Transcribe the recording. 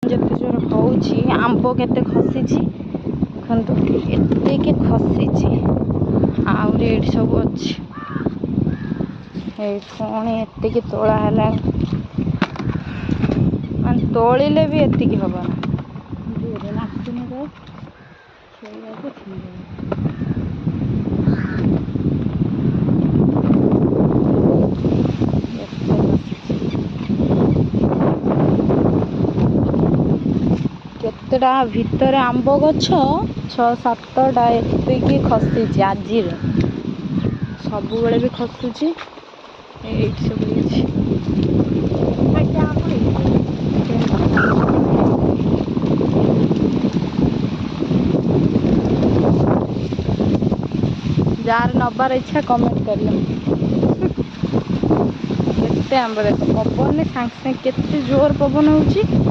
ଯେତେ ଜୋର ହଉଛି ଆମ୍ବ କେତେ ଖସିଛି ଦେଖନ୍ତୁ, ଏତିକି ଖସିଛି। ଆହୁରି ଏଇଠି ସବୁ ଅଛି, ଏଇ ପୁଣି ଏତିକି ତୋଳା ହେଲାଣି। ମାନେ ତୋଳିଲେ ବି ଏତିକି ହବ ନା, ନାଚୁନି ତ ସେଇଆକୁ କେତେଟା ଭିତରେ ଆମ୍ବ ଗଛ 6-7ଟା ଏତିକି ଖସିଛି ଆଜିରେ। ସବୁବେଳେ ବି ଖସୁଛି, ଏଇଠି ସବୁ ହେଇଛି। ଯାହାର ନବାର ଇଚ୍ଛା କମେଣ୍ଟ କରିବ। କେତେ ଆମ୍ବ ଦେଖ, ପବନରେ ସାଙ୍ଗେ ସାଙ୍ଗେ କେତେ ଜୋର ପବନ ହେଉଛି।